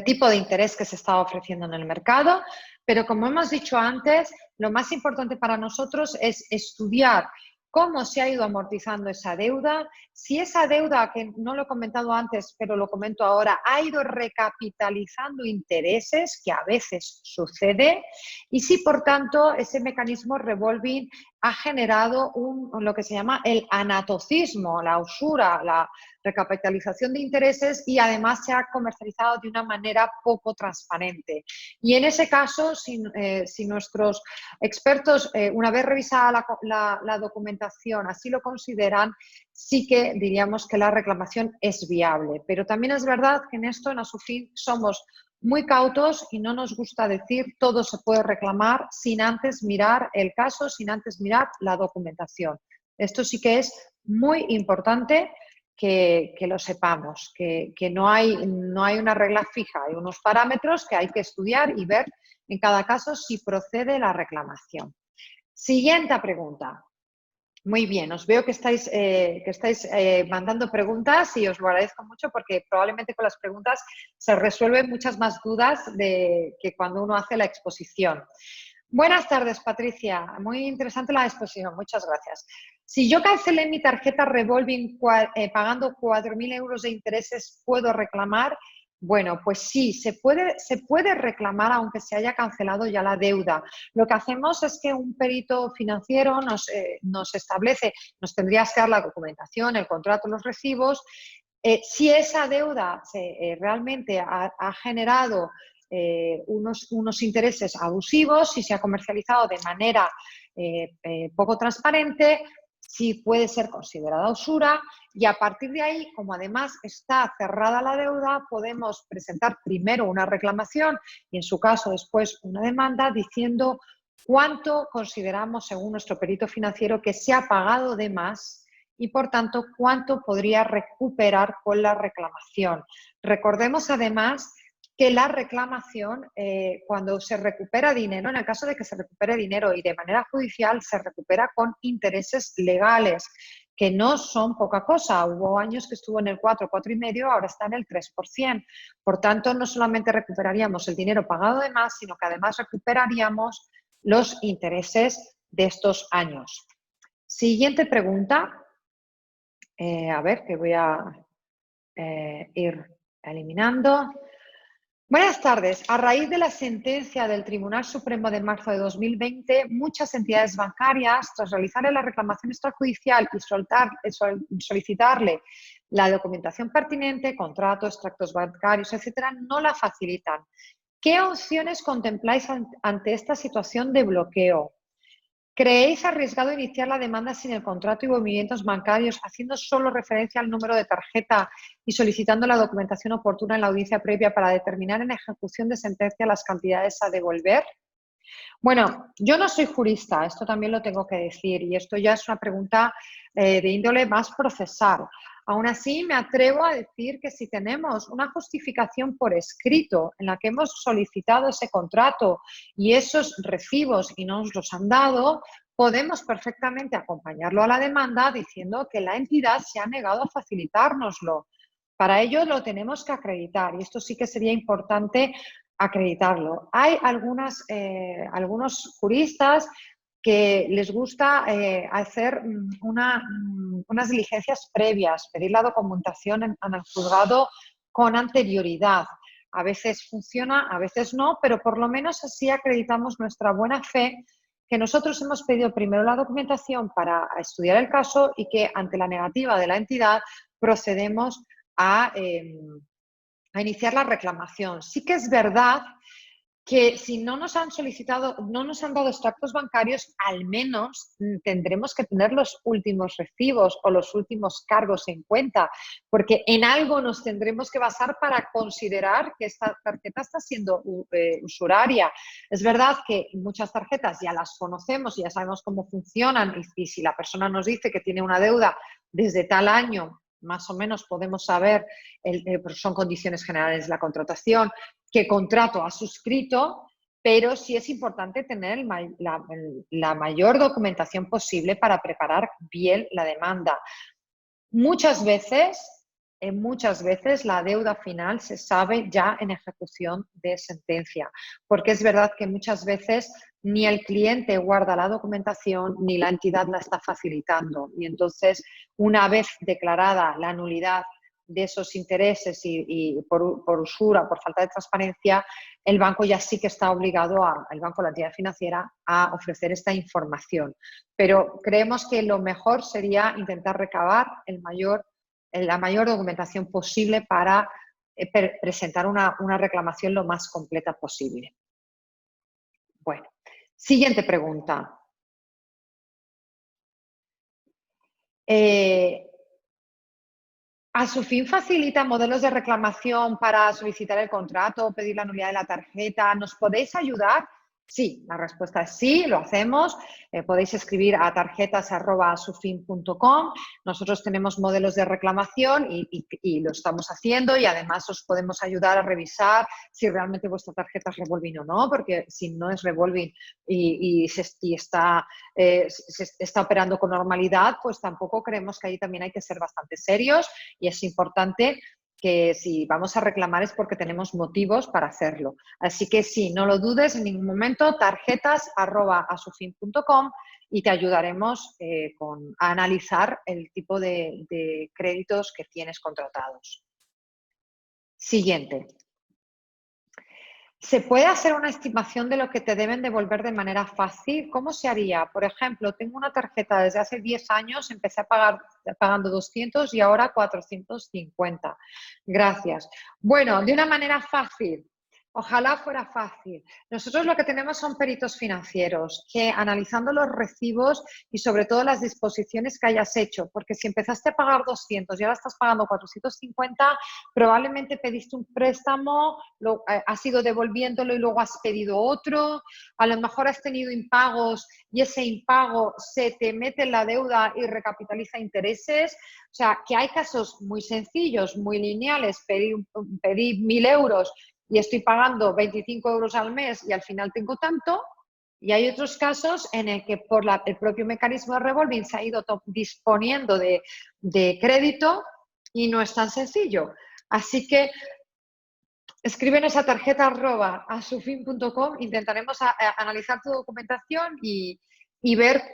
tipo de interés que se estaba ofreciendo en el mercado, pero como hemos dicho antes, lo más importante para nosotros es estudiar cómo se ha ido amortizando esa deuda, si esa deuda, que no lo he comentado antes, pero lo comento ahora, ha ido recapitalizando intereses, que a veces sucede, y si por tanto ese mecanismo revolving ha generado lo que se llama el anatocismo, la usura, la recapitalización de intereses y además se ha comercializado de una manera poco transparente. Y en ese caso, si nuestros expertos, una vez revisada la documentación, así lo consideran, sí que diríamos que la reclamación es viable. Pero también es verdad que en esto, en Asufin, somos muy cautos y no nos gusta decir todo se puede reclamar sin antes mirar el caso, sin antes mirar la documentación. Esto sí que es muy importante que lo sepamos, que no hay una regla fija, hay unos parámetros que hay que estudiar y ver en cada caso si procede la reclamación. Siguiente pregunta. Muy bien, os veo que estáis mandando preguntas y os lo agradezco mucho porque probablemente con las preguntas se resuelven muchas más dudas que cuando uno hace la exposición. Buenas tardes, Patricia. Muy interesante la exposición. Muchas gracias. Si yo cancelé mi tarjeta revolving pagando 4.000 euros de intereses, ¿puedo reclamar? Bueno, pues sí, se puede reclamar aunque se haya cancelado ya la deuda. Lo que hacemos es que un perito financiero nos establece, nos tendrías que dar la documentación, el contrato, los recibos. Si esa deuda realmente ha generado unos intereses abusivos, si se ha comercializado de manera poco transparente, si puede ser considerada usura, y a partir de ahí, como además está cerrada la deuda, podemos presentar primero una reclamación y en su caso después una demanda diciendo cuánto consideramos, según nuestro perito financiero, que se ha pagado de más y, por tanto, cuánto podría recuperar con la reclamación. Recordemos, además, que la reclamación, cuando se recupera dinero, en el caso de que se recupere dinero y de manera judicial, se recupera con intereses legales, que no son poca cosa. Hubo años que estuvo en el 4, 4,5, ahora está en el 3%. Por tanto, no solamente recuperaríamos el dinero pagado de más, sino que además recuperaríamos los intereses de estos años. Siguiente pregunta. A ver, que voy a ir eliminando. Buenas tardes. A raíz de la sentencia del Tribunal Supremo de marzo de 2020, muchas entidades bancarias, tras realizarle la reclamación extrajudicial y solicitarle la documentación pertinente, contratos, extractos bancarios, etcétera, no la facilitan. ¿Qué opciones contempláis ante esta situación de bloqueo? ¿Creéis arriesgado iniciar la demanda sin el contrato y movimientos bancarios, haciendo solo referencia al número de tarjeta y solicitando la documentación oportuna en la audiencia previa para determinar en ejecución de sentencia las cantidades a devolver? Bueno, yo no soy jurista, esto también lo tengo que decir, y esto ya es una pregunta de índole más procesal. Aún así, me atrevo a decir que si tenemos una justificación por escrito en la que hemos solicitado ese contrato y esos recibos y no nos los han dado, podemos perfectamente acompañarlo a la demanda diciendo que la entidad se ha negado a facilitárnoslo. Para ello lo tenemos que acreditar y esto sí que sería importante acreditarlo. Hay algunos juristas que les gusta hacer unas diligencias previas, pedir la documentación en el juzgado con anterioridad. A veces funciona, a veces no, pero por lo menos así acreditamos nuestra buena fe, que nosotros hemos pedido primero la documentación para estudiar el caso y que ante la negativa de la entidad procedemos a iniciar la reclamación. Sí que es verdad que si no nos han solicitado, no nos han dado extractos bancarios, al menos tendremos que tener los últimos recibos o los últimos cargos en cuenta, porque en algo nos tendremos que basar para considerar que esta tarjeta está siendo usuraria. Es verdad que muchas tarjetas ya las conocemos y ya sabemos cómo funcionan y si la persona nos dice que tiene una deuda desde tal año, más o menos podemos saber, son condiciones generales de la contratación, qué contrato ha suscrito, pero sí es importante tener la mayor documentación posible para preparar bien la demanda. Muchas veces la deuda final se sabe ya en ejecución de sentencia, porque es verdad que muchas veces ni el cliente guarda la documentación ni la entidad la está facilitando. Y entonces, una vez declarada la nulidad de esos intereses y por usura, por falta de transparencia, el banco ya sí que está obligado, el banco, la entidad financiera, a ofrecer esta información. Pero creemos que lo mejor sería intentar recabar la mayor documentación posible para presentar una reclamación lo más completa posible. Bueno, siguiente pregunta. ¿Asufin facilita modelos de reclamación para solicitar el contrato o pedir la nulidad de la tarjeta? ¿Nos podéis ayudar? Sí, la respuesta es sí, lo hacemos. Podéis escribir a tarjetas@asufin.com. Nosotros tenemos modelos de reclamación y lo estamos haciendo y además os podemos ayudar a revisar si realmente vuestra tarjeta es revolving o no, porque si no es revolving y está operando con normalidad, pues tampoco creemos que ahí también hay que ser bastante serios y es importante que si vamos a reclamar es porque tenemos motivos para hacerlo. Así que sí, no lo dudes en ningún momento, tarjetas@asufin.com y te ayudaremos a analizar el tipo de créditos que tienes contratados. Siguiente. ¿Se puede hacer una estimación de lo que te deben devolver de manera fácil? ¿Cómo se haría? Por ejemplo, tengo una tarjeta desde hace 10 años, empecé a pagar pagando 200 y ahora 450. Gracias. Bueno, de una manera fácil. Ojalá fuera fácil. Nosotros lo que tenemos son peritos financieros que analizando los recibos y sobre todo las disposiciones que hayas hecho, porque si empezaste a pagar 200 y ahora estás pagando 450, probablemente pediste un préstamo, has ido devolviéndolo y luego has pedido otro, a lo mejor has tenido impagos y ese impago se te mete en la deuda y recapitaliza intereses. O sea, que hay casos muy sencillos, muy lineales, pedí 1.000 euros y estoy pagando 25 euros al mes y al final tengo tanto, y hay otros casos en el que por el propio mecanismo de revolving se ha ido disponiendo de crédito y no es tan sencillo. Cuasí que escríbenos a tarjeta@asufin.com, intentaremos analizar tu documentación y ver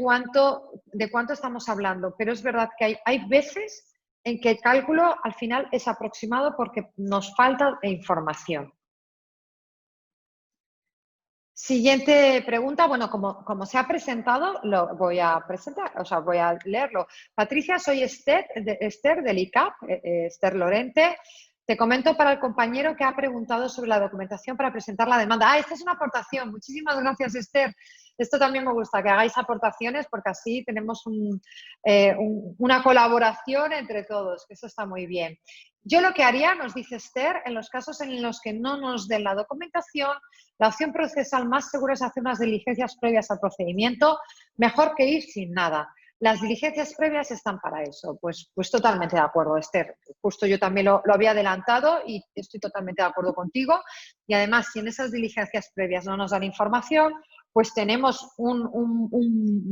de cuánto estamos hablando. Pero es verdad que hay veces en que el cálculo al final es aproximado porque nos falta información. Siguiente pregunta. Bueno, como se ha presentado, lo voy a presentar, o sea, voy a leerlo. Patricia, soy Esther del ICAP, Esther Lorente. Te comento para el compañero que ha preguntado sobre la documentación para presentar la demanda. Esta es una aportación. Muchísimas gracias, Esther. Esto también me gusta, que hagáis aportaciones porque así tenemos una colaboración entre todos, que eso está muy bien. Yo lo que haría, nos dice Esther, en los casos en los que no nos den la documentación, la opción procesal más segura es hacer unas diligencias previas al procedimiento, mejor que ir sin nada. Las diligencias previas están para eso. Pues totalmente de acuerdo, Esther. Justo yo también lo había adelantado y estoy totalmente de acuerdo contigo. Y además, si en esas diligencias previas no nos dan información, pues tenemos un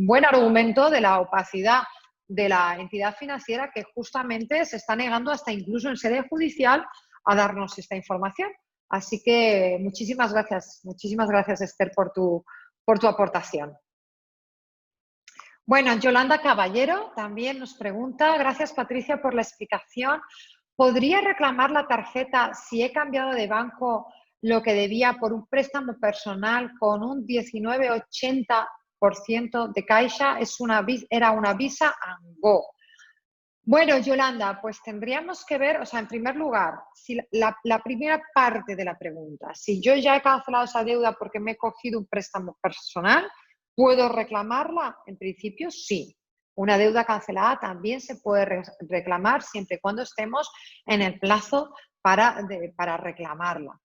buen argumento de la opacidad de la entidad financiera que justamente se está negando hasta incluso en sede judicial a darnos esta información. Así que muchísimas gracias Esther por tu aportación. Bueno, Yolanda Caballero también nos pregunta, gracias Patricia por la explicación. ¿Podría reclamar la tarjeta si he cambiado de banco lo que debía por un préstamo personal con un 19,80% de Caixa? Era una Visa and Go. Bueno, Yolanda, pues tendríamos que ver, o sea, en primer lugar, si la primera parte de la pregunta, si yo ya he cancelado esa deuda porque me he cogido un préstamo personal, ¿puedo reclamarla? En principio, sí. Una deuda cancelada también se puede reclamar siempre y cuando estemos en el plazo para reclamarla.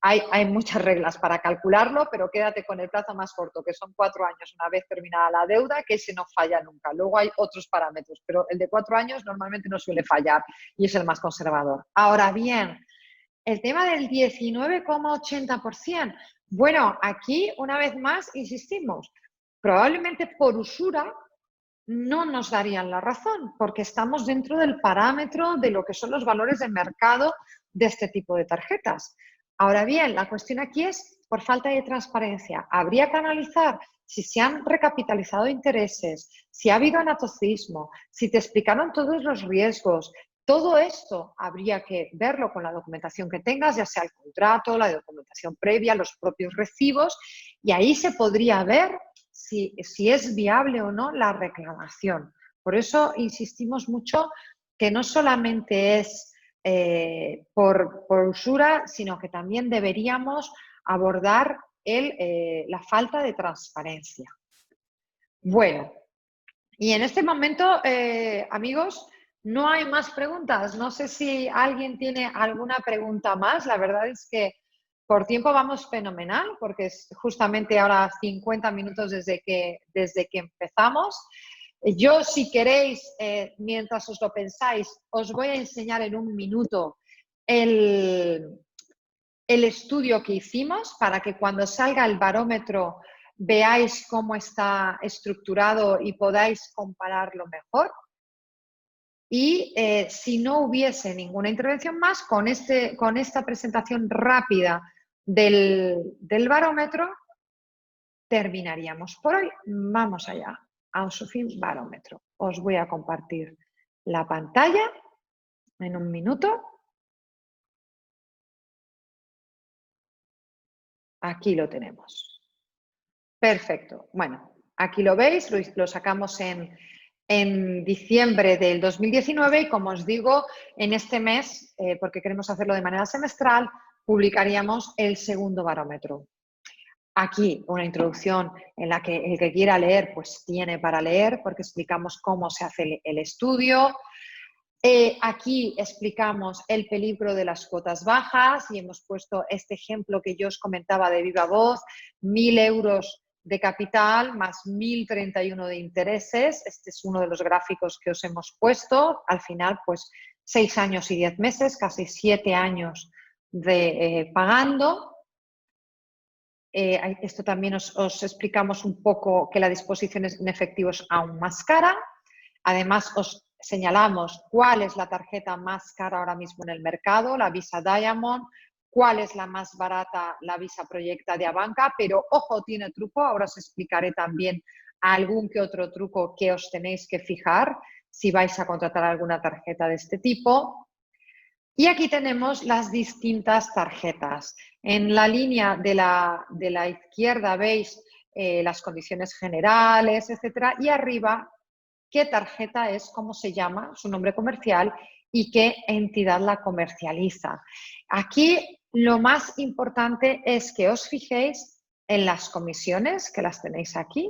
Hay muchas reglas para calcularlo, pero quédate con el plazo más corto, que son 4 años una vez terminada la deuda, que ese no falla nunca. Luego hay otros parámetros, pero el de 4 años normalmente no suele fallar y es el más conservador. Ahora bien, el tema del 19,80%. Bueno, aquí una vez más insistimos, probablemente por usura no nos darían la razón, porque estamos dentro del parámetro de lo que son los valores de mercado de este tipo de tarjetas. Ahora bien, la cuestión aquí es por falta de transparencia. Habría que analizar si se han recapitalizado intereses, si ha habido anatocismo, si te explicaron todos los riesgos. Todo esto habría que verlo con la documentación que tengas, ya sea el contrato, la documentación previa, los propios recibos, y ahí se podría ver si es viable o no la reclamación. Por eso insistimos mucho que no solamente es por usura, sino que también deberíamos abordar la falta de transparencia. Bueno, y en este momento, amigos, no hay más preguntas. No sé si alguien tiene alguna pregunta más. La verdad es que por tiempo vamos fenomenal, porque es justamente ahora 50 minutos desde que empezamos. Yo, si queréis, mientras os lo pensáis, os voy a enseñar en un minuto el estudio que hicimos para que cuando salga el barómetro veáis cómo está estructurado y podáis compararlo mejor. Y si no hubiese ninguna intervención más, con esta presentación rápida del barómetro, terminaríamos por hoy. Vamos allá, Asufin barómetro. Os voy a compartir la pantalla en un minuto. Aquí lo tenemos. Perfecto. Bueno, aquí lo veis, lo sacamos en diciembre del 2019 y, como os digo, en este mes, porque queremos hacerlo de manera semestral, publicaríamos el segundo barómetro. Aquí una introducción en la que el que quiera leer pues tiene para leer, porque explicamos cómo se hace el estudio. Aquí explicamos el peligro de las cuotas bajas y hemos puesto este ejemplo que yo os comentaba de viva voz, 1.000 euros de capital más 1.031 de intereses. Este es uno de los gráficos que os hemos puesto. Al final, pues 6 años y 10 meses, casi 7 años de pagando. Esto también os explicamos un poco que la disposición en efectivo es aún más cara. Además, os señalamos cuál es la tarjeta más cara ahora mismo en el mercado, la Visa Diamond, cuál es la más barata, la Visa Proyecta de Abanca, pero ojo, tiene truco. Ahora os explicaré también algún que otro truco que os tenéis que fijar si vais a contratar alguna tarjeta de este tipo. Y aquí tenemos las distintas tarjetas. En la línea de la izquierda veis las condiciones generales, etcétera, y arriba qué tarjeta es, cómo se llama, su nombre comercial y qué entidad la comercializa. Aquí lo más importante es que os fijéis en las comisiones, que las tenéis aquí,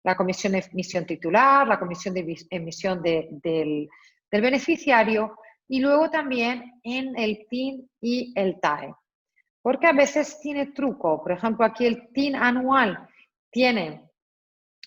la comisión de emisión titular, la comisión de emisión del beneficiario, y luego también en el TIN y el TAE. Porque a veces tiene truco. Por ejemplo, aquí el TIN anual tiene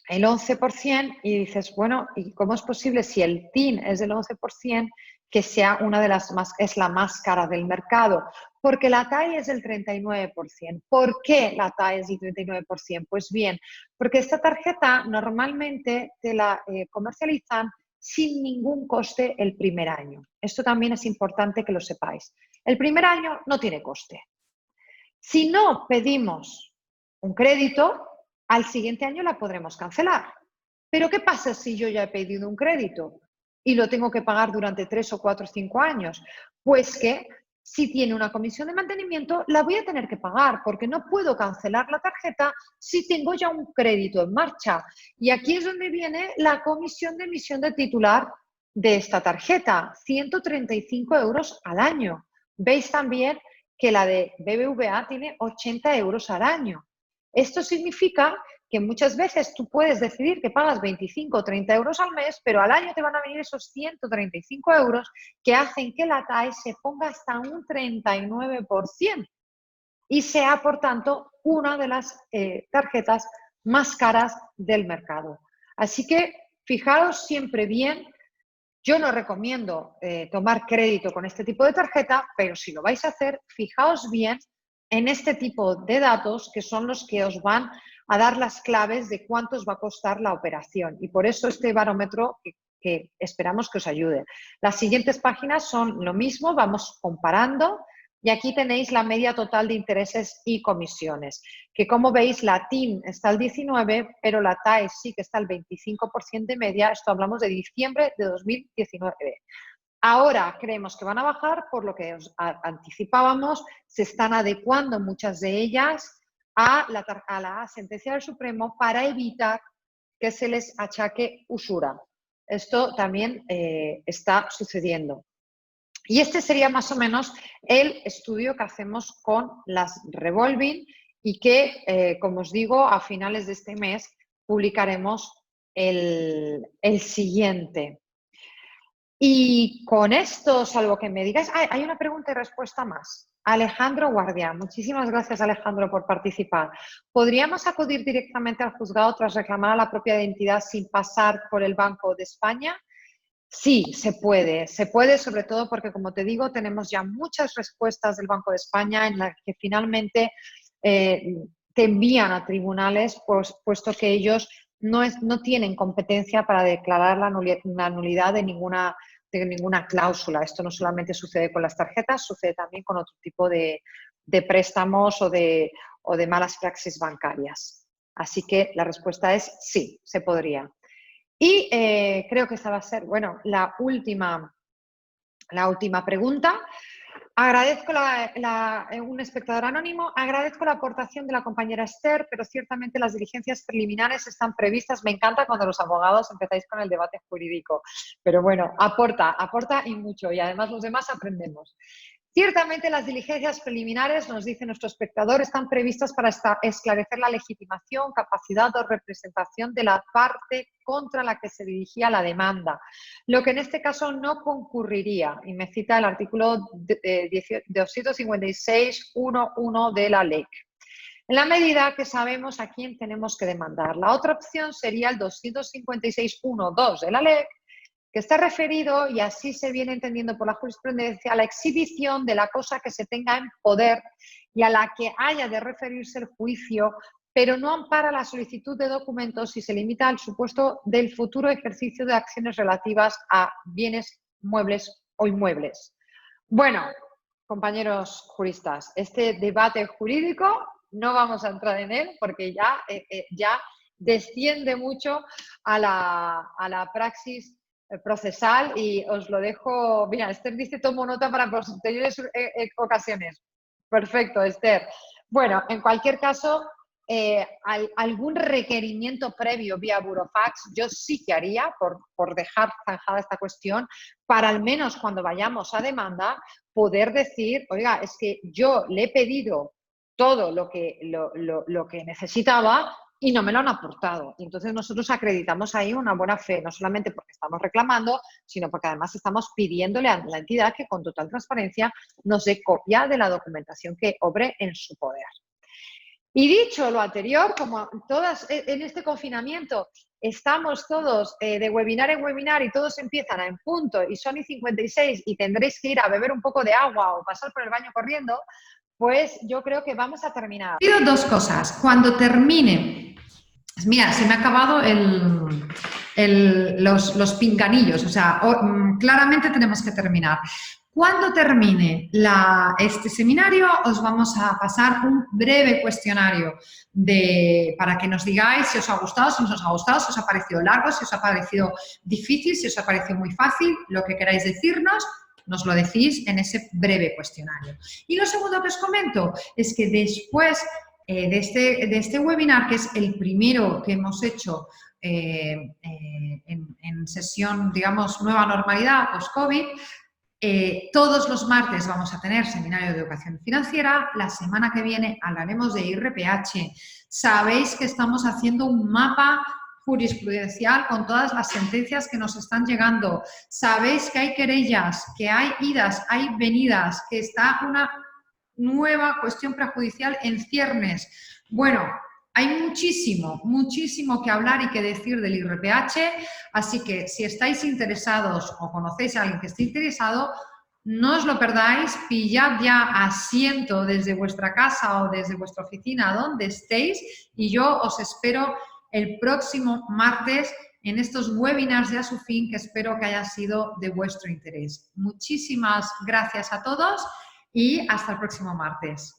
el 11% y dices, bueno, ¿y cómo es posible si el TIN es del 11% que sea una de las más, es la más cara del mercado? Porque la TAE es del 39%. ¿Por qué la TAE es del 39%? Pues bien, porque esta tarjeta normalmente te la comercializan sin ningún coste el primer año. Esto también es importante que lo sepáis. El primer año no tiene coste. Si no pedimos un crédito, al siguiente año la podremos cancelar. Pero ¿qué pasa si yo ya he pedido un crédito y lo tengo que pagar durante 3 o 4 o 5 años? Pues que si tiene una comisión de mantenimiento, la voy a tener que pagar porque no puedo cancelar la tarjeta si tengo ya un crédito en marcha. Y aquí es donde viene la comisión de emisión de titular de esta tarjeta, 135 euros al año. Veis también que la de BBVA tiene 80 euros al año. Esto significa que muchas veces tú puedes decidir que pagas 25 o 30 euros al mes, pero al año te van a venir esos 135 euros que hacen que la TAE se ponga hasta un 39% y sea, por tanto, una de las tarjetas más caras del mercado. Así que fijaos siempre bien. Yo no recomiendo tomar crédito con este tipo de tarjeta, pero si lo vais a hacer, fijaos bien en este tipo de datos que son los que os van a dar las claves de cuánto os va a costar la operación. Y por eso este barómetro que esperamos que os ayude. Las siguientes páginas son lo mismo, vamos comparando. Y aquí tenéis la media total de intereses y comisiones, que como veis la TIN está al 19%, pero la TAE sí que está al 25% de media. Esto hablamos de diciembre de 2019. Ahora creemos que van a bajar, por lo que os anticipábamos, se están adecuando muchas de ellas a la sentencia del Supremo para evitar que se les achaque usura. Esto también está sucediendo. Y este sería más o menos el estudio que hacemos con las revolving y que, como os digo, a finales de este mes publicaremos el siguiente. Y con esto, salvo que me digáis, hay una pregunta y respuesta más. Alejandro Guardia, muchísimas gracias Alejandro por participar. ¿Podríamos acudir directamente al juzgado tras reclamar a la propia identidad sin pasar por el Banco de España? Sí, se puede sobre todo porque, como te digo, tenemos ya muchas respuestas del Banco de España en las que finalmente te envían a tribunales, puesto que ellos no tienen competencia para declarar la nulidad de ninguna cláusula. Esto no solamente sucede con las tarjetas, sucede también con otro tipo de préstamos o de malas praxis bancarias. Así que la respuesta es sí, se podría. Y creo que esta va a ser, bueno, la última pregunta. Agradezco un espectador anónimo, agradezco la aportación de la compañera Esther, pero ciertamente las diligencias preliminares están previstas. Me encanta cuando los abogados empezáis con el debate jurídico, pero bueno, aporta y mucho, y además los demás aprendemos. Ciertamente las diligencias preliminares, nos dice nuestro espectador, están previstas para esclarecer la legitimación, capacidad o representación de la parte contra la que se dirigía la demanda, lo que en este caso no concurriría, y me cita el artículo 256.1.1 de la LEC. En la medida que sabemos a quién tenemos que demandar. La otra opción sería el 256.1.2 de la LEC, que está referido, y así se viene entendiendo por la jurisprudencia, a la exhibición de la cosa que se tenga en poder y a la que haya de referirse el juicio, pero no ampara la solicitud de documentos y se limita al supuesto del futuro ejercicio de acciones relativas a bienes muebles o inmuebles. Bueno, compañeros juristas, este debate jurídico no vamos a entrar en él porque ya desciende mucho a la praxis procesal y os lo dejo. Mira, Esther dice: tomo nota para posteriores ocasiones. Perfecto, Esther. Bueno, en cualquier caso, algún requerimiento previo vía burofax yo sí que haría por dejar zanjada esta cuestión, para al menos cuando vayamos a demanda poder decir: oiga, es que yo le he pedido todo lo que necesitaba y no me lo han aportado. Y entonces nosotros acreditamos ahí una buena fe, no solamente porque estamos reclamando, sino porque además estamos pidiéndole a la entidad que con total transparencia nos dé copia de la documentación que obre en su poder. Y dicho lo anterior, como todas en este confinamiento estamos todos de webinar en webinar y todos empiezan en punto y son y 56 y tendréis que ir a beber un poco de agua o pasar por el baño corriendo, pues yo creo que vamos a terminar. Pido dos cosas. Cuando termine, mira, se me ha acabado los pinganillos, o sea, claramente tenemos que terminar. Cuando termine este seminario, os vamos a pasar un breve cuestionario para que nos digáis si os ha gustado, si no os ha gustado, si os ha parecido largo, si os ha parecido difícil, si os ha parecido muy fácil, lo que queráis decirnos. Nos lo decís en ese breve cuestionario. Y lo segundo que os comento es que después de este webinar, que es el primero que hemos hecho en sesión, digamos, nueva normalidad, post-COVID, todos los martes vamos a tener seminario de educación financiera. La semana que viene hablaremos de IRPH. Sabéis que estamos haciendo un mapa jurisprudencial con todas las sentencias que nos están llegando. Sabéis que hay querellas, que hay idas, hay venidas, que está una nueva cuestión prejudicial en ciernes. Bueno, hay muchísimo, muchísimo que hablar y que decir del IRPH, así que si estáis interesados o conocéis a alguien que esté interesado, no os lo perdáis, pillad ya asiento desde vuestra casa o desde vuestra oficina, donde estéis, y yo os espero el próximo martes en estos webinars de Asufin, que espero que haya sido de vuestro interés. Muchísimas gracias a todos y hasta el próximo martes.